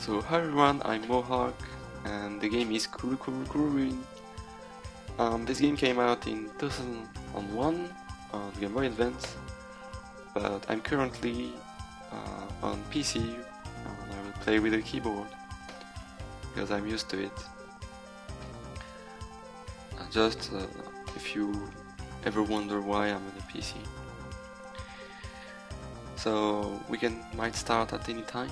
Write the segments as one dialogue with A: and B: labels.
A: So hi everyone, I'm Mohawk, and the game is Kururin. This game came out in 2001 on Game Boy Advance, but I'm currently on PC, and I will play with a keyboard because I'm used to it. Just if you ever wonder why I'm on a PC. So we might start at any time.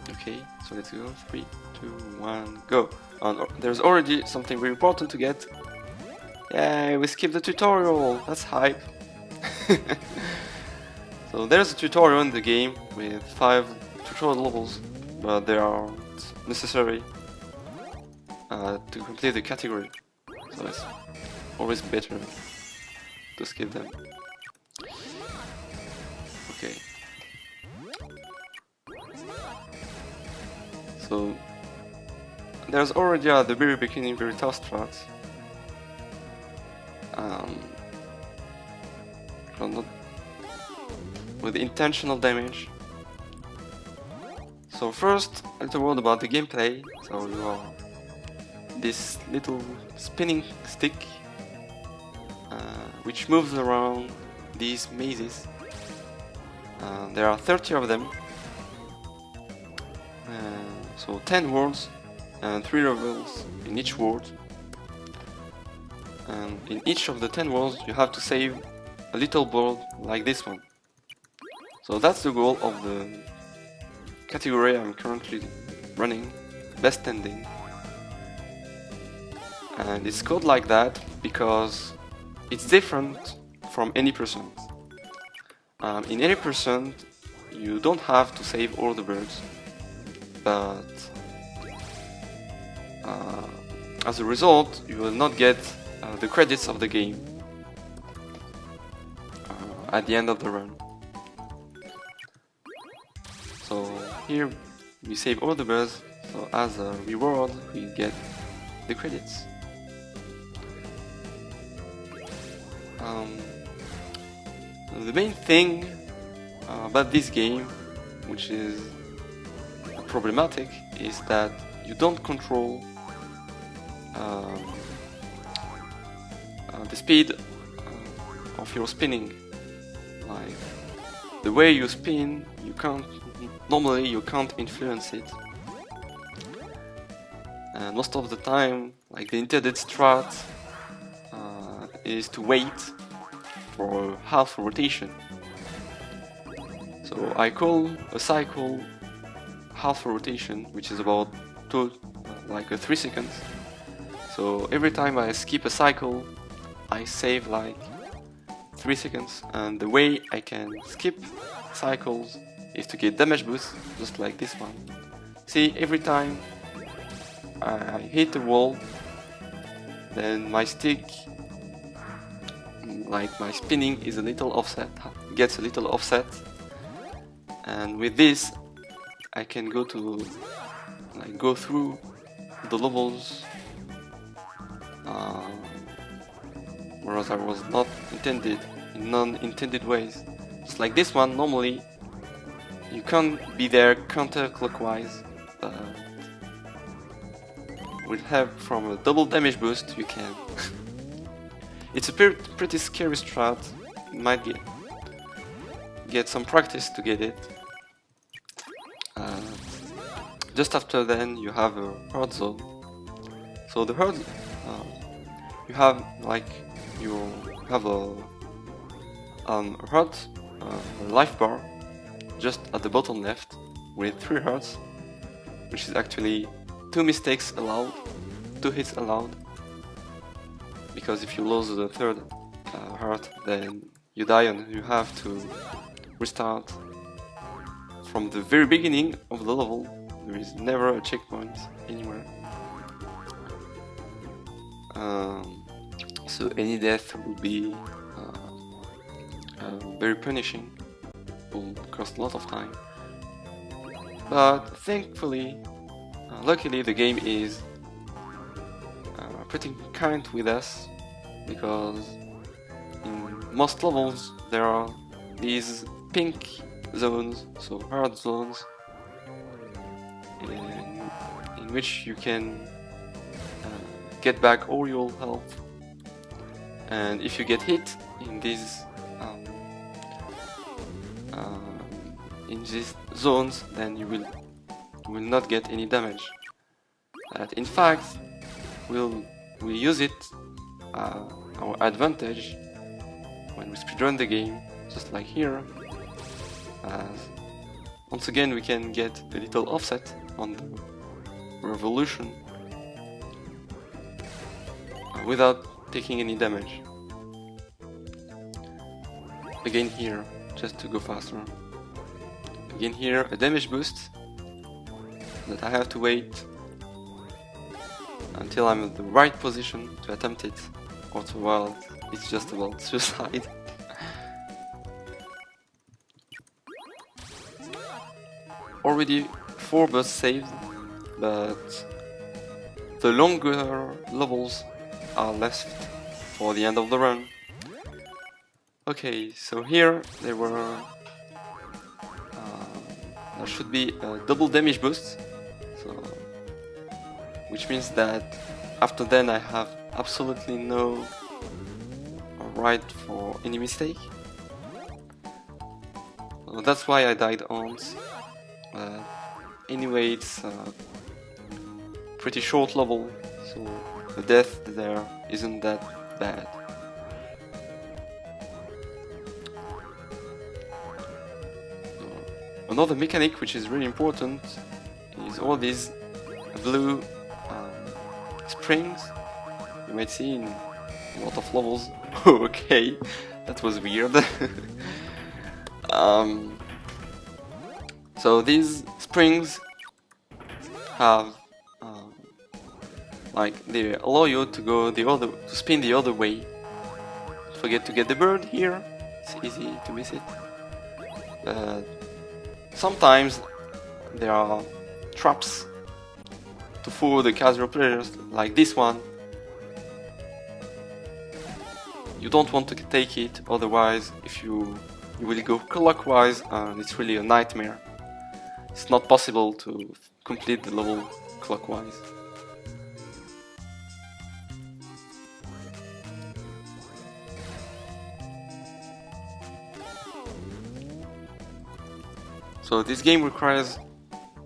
A: Okay, so let's go. 3, 2, 1, go. There's already something very important to get. Yay, we skipped the tutorial. That's hype. So there's a tutorial in the game with 5 tutorial levels, but they aren't necessary to complete the category. So it's always better to skip them. Okay. So there's already at the very beginning very tough strats. Not with intentional damage. So first, a little word about the gameplay. So you are this little spinning stick which moves around these mazes. There are 30 of them. So 10 worlds and 3 levels in each world. And in each of the 10 worlds you have to save a little world like this one. So that's the goal of the category I'm currently running, best ending. And it's called like that because it's different from any percent. In any percent you don't have to save all the birds, but as a result you will not get the credits of the game at the end of the run. So here we save all the birds, so as a reward we get the credits. The main thing about this game, which is problematic, is that you don't control the speed of your spinning. Like the way you spin, normally you can't influence it. And most of the time, like the intended strat is to wait for half rotation. So I call a cycle half rotation, which is about 3 seconds. So every time I skip a cycle, I save like 3 seconds, and the way I can skip cycles is to get damage boost, just like this one. See, every time I hit the wall, then my stick, like my spinning, is a little offset, gets a little offset, and with this I can go through the levels whereas I was not intended, in non-intended ways. Just like this one, normally you can't be there counterclockwise, but with help from a double damage boost you can. It's a pretty scary strat. You might get some practice to get it. Just after then you have a hard zone. So the hard, you have a hard life bar just at the bottom left with 3 hearts, which is actually 2 mistakes allowed, 2 hits allowed, because if you lose the 3rd heart then you die and you have to restart from the very beginning of the level. There is never a checkpoint anywhere. So any death will be very punishing, will cost a lot of time. But thankfully, luckily the game is pretty kind with us, because in most levels there are these pink zones, so hard zones, in which you can get back all your health, and if you get hit in these zones, then you will not get any damage. In fact, we'll use it our advantage when we speedrun the game, just like here. Once again, we can get a little offset on the revolution without taking any damage. Again here, just to go faster. Again here, a damage boost that I have to wait until I'm in the right position to attempt it, otherwise it's just about suicide. Already 4 bursts saved, but the longer levels are left for the end of the run. Okay, so here there should be a double damage boost, which means that after then I have absolutely no right for any mistake. That's why I died once. Anyway, it's a pretty short level, so the death there isn't that bad. Another mechanic which is really important is all these blue springs you might see in a lot of levels. Okay, that was weird. So these springs have they allow you to go to spin the other way. Don't forget to get the bird here. It's easy to miss it. Sometimes there are traps to fool the casual players, like this one. You don't want to take it, otherwise you will go clockwise and it's really a nightmare. It's not possible to complete the level clockwise. So this game requires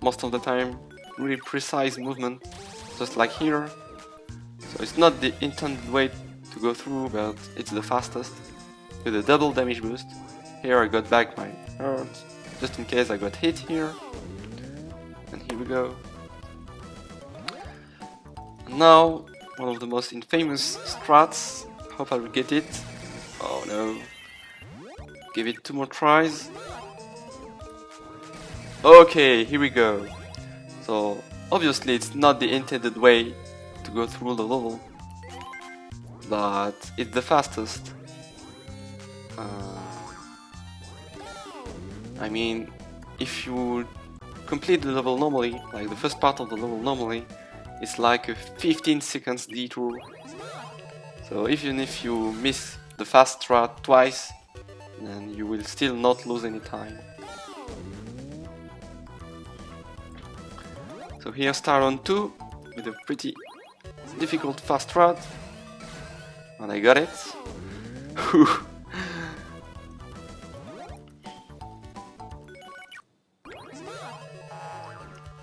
A: most of the time really precise movement, just like here. So it's not the intended way to go through, but it's the fastest, with a double damage boost. Here I got back my heart, just in case I got hit here. And here we go. And now, one of the most infamous strats. Hope I will get it. Oh no. Give it 2 more tries. Okay, here we go. So, obviously it's not the intended way to go through the level, but it's the fastest. I mean, if you complete the level normally, like the first part of the level normally, it's like a 15 seconds detour. So even if you miss the fast strat twice, then you will still not lose any time. So here start on 2 with a pretty difficult fast strat, and I got it.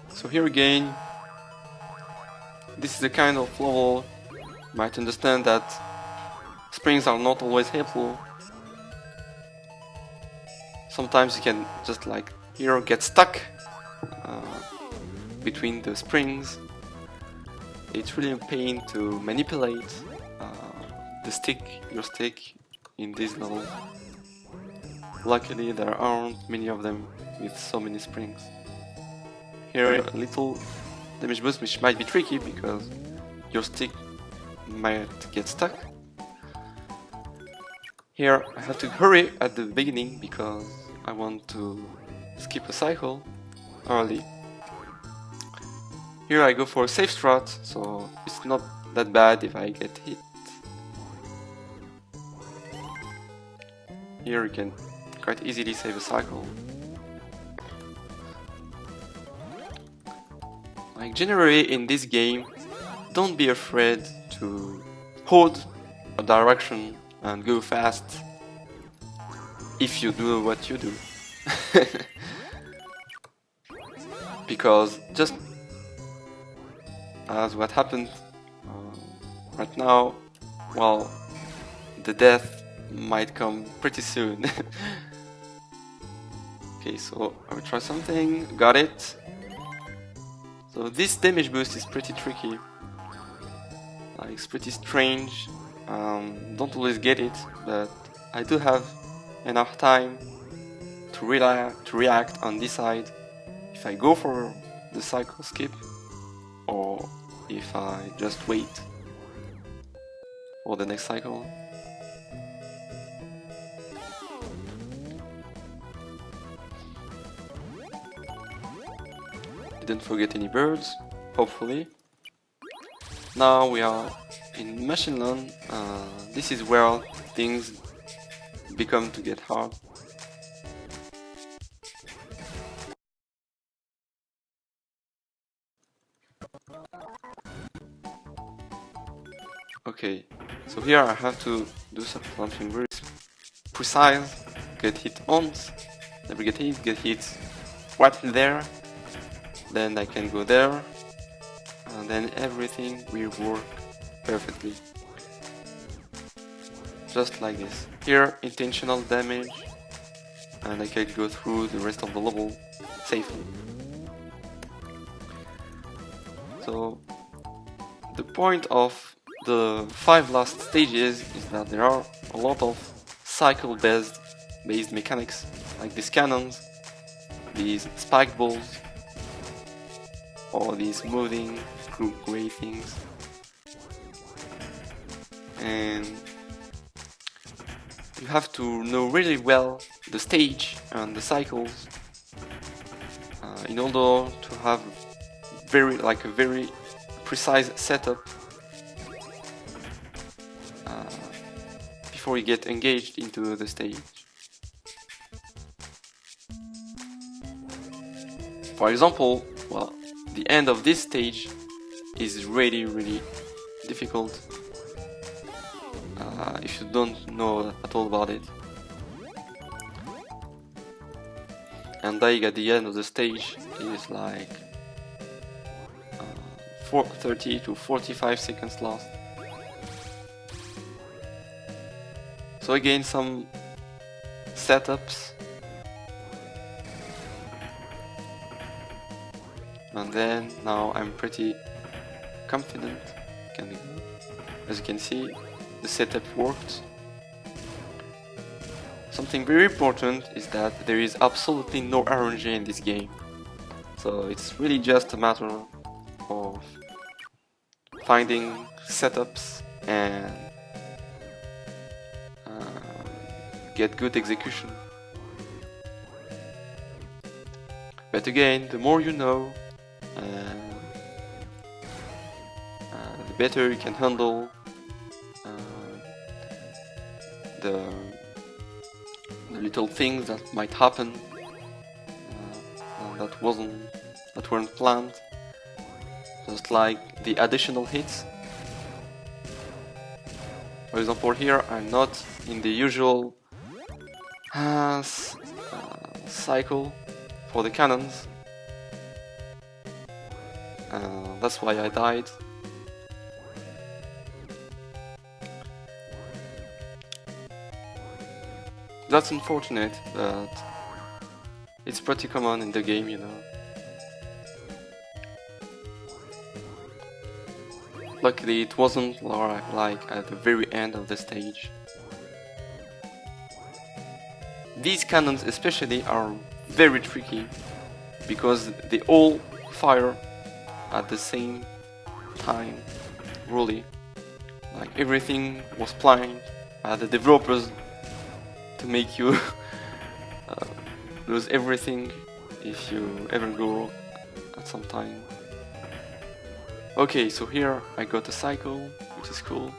A: So here again, this is the kind of level you might understand that springs are not always helpful. Sometimes you can just like here get stuck between the springs. It's really a pain to manipulate your stick in this level. Luckily there aren't many of them with so many springs. Here a little damage boost, which might be tricky because your stick might get stuck. Here I have to hurry at the beginning because I want to skip a cycle early. Here I go for a safe strat, so it's not that bad if I get hit. Here you can quite easily save a cycle. Like Like generally in this game, don't be afraid to hold a direction and go fast if you do what you do. Because just as what happened right now, well, the death might come pretty soon. Okay, so I will try something. Got it. So this damage boost is pretty tricky. It's pretty strange. Don't always get it, but I do have enough time to react and decide if I go for the cycle skip or if I just wait for the next cycle. Didn't forget any birds, hopefully. Now we are in Machine Land. This is where things become to get hard. Okay, so here I have to do something very precise. Get hit once, never get hit right there. Then I can go there, and then everything will work perfectly. Just like this. Here, intentional damage, and I can go through the rest of the level safely. So, the point of the 5 last stages is that there are a lot of cycle-based mechanics, like these cannons, these spike balls, or these moving grey things. And you have to know really well the stage and the cycles in order to have a very precise setup before you get engaged into the stage. For example, well, the end of this stage is really difficult if you don't know at all about it. And dying at the end of the stage is like 30 to 45 seconds lost. So again, some setups, and then now I'm pretty confident. As you can see, the setup worked. Something very important is that there is absolutely no RNG in this game, so it's really just a matter of finding setups and get good execution. But again, the more you know, the better you can handle the little things that might happen that weren't planned, just like the additional hits. For example, here I'm not in the usual cycle for the cannons. That's why I died. That's unfortunate, but it's pretty common in the game, you know. Luckily it wasn't like at the very end of the stage. These cannons especially are very tricky because they all fire at the same time, really. Like everything was planned by the developers to make you lose everything if you ever go at some time. Okay, so here I got a cycle, which is cool.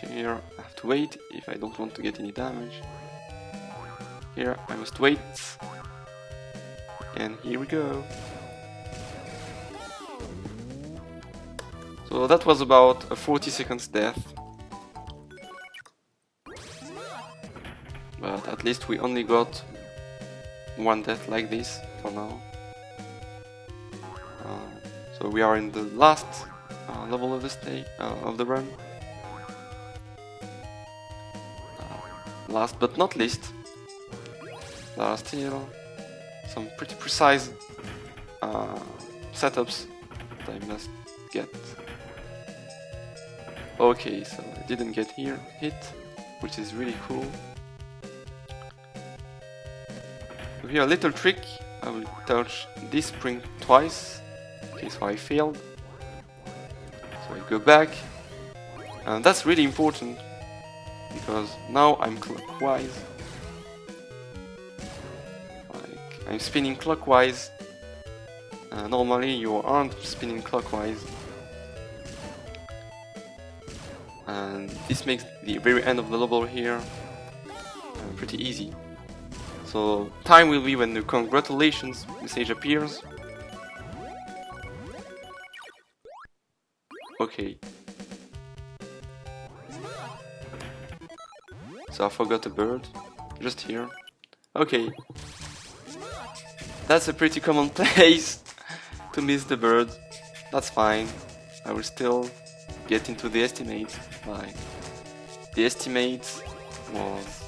A: Here I have to wait if I don't want to get any damage. Here I must wait, and here we go. So that was about a 40 seconds death. But at least we only got one death like this for now. So we are in the last level of the run. Last but not least, there are still some pretty precise setups that I must get. Okay, so I didn't get hit, which is really cool. So here a little trick, I will touch this spring twice. Okay, so I failed. So I go back, and that's really important because now I'm clockwise. Like I'm spinning clockwise. Normally you aren't spinning clockwise. And this makes the very end of the level here pretty easy. So time will be when the congratulations message appears. Okay. So I forgot a bird, just here. Okay. That's a pretty common place to miss the bird. That's fine. I will still get into the estimate. Like, the estimate was...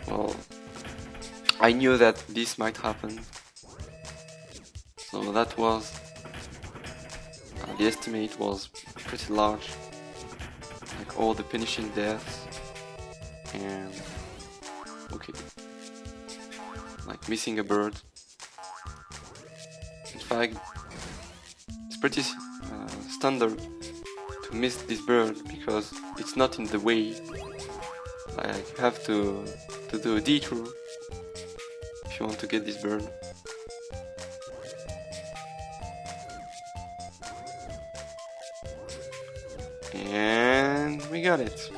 A: well, I knew that this might happen. So that was... the estimate was pretty large. Like all the finishing deaths. And... okay. Like missing a bird. In fact, it's pretty standard to miss this bird because it's not in the way. Like you have to do a detour if you want to get this bird. And we got it.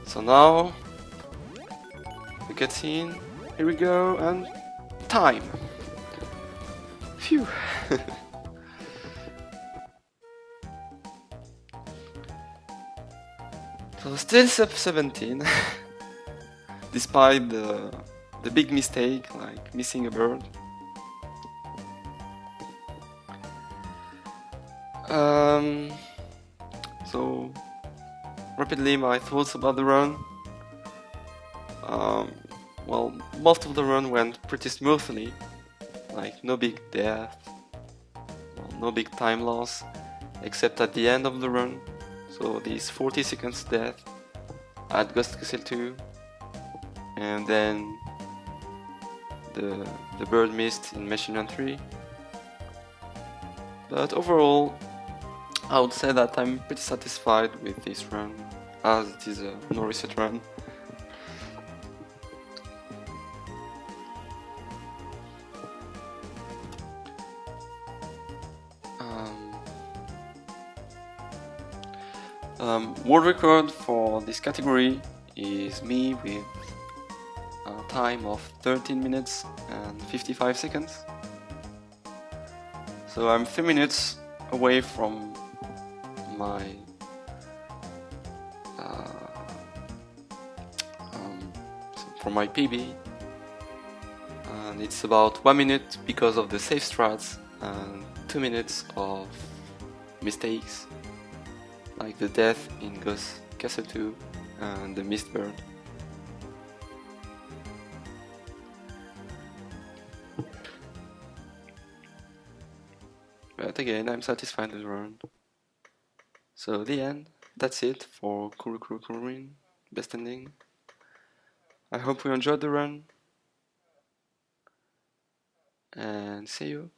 A: So now the cutscene. Here we go, and time. Phew. So still sub 17, despite the big mistake, like missing a bird. So rapidly my thoughts about the run. Well, most of the run went pretty smoothly, like no big death, well, no big time loss, except at the end of the run. So this 40 seconds death at Ghost Castle 2, and then the bird missed in Machine Run 3. But overall, I would say that I'm pretty satisfied with this run, as it is a no reset run. World record for this category is me with a time of 13 minutes and 55 seconds. So I'm 3 minutes away from my PB, and it's about 1 minute because of the safe strats and 2 minutes of mistakes, like the death in Ghost Castle 2 and the missed bird. But again, I'm satisfied with the run. So the end, that's it for Kururin, best ending. I hope you enjoyed the run, and see you.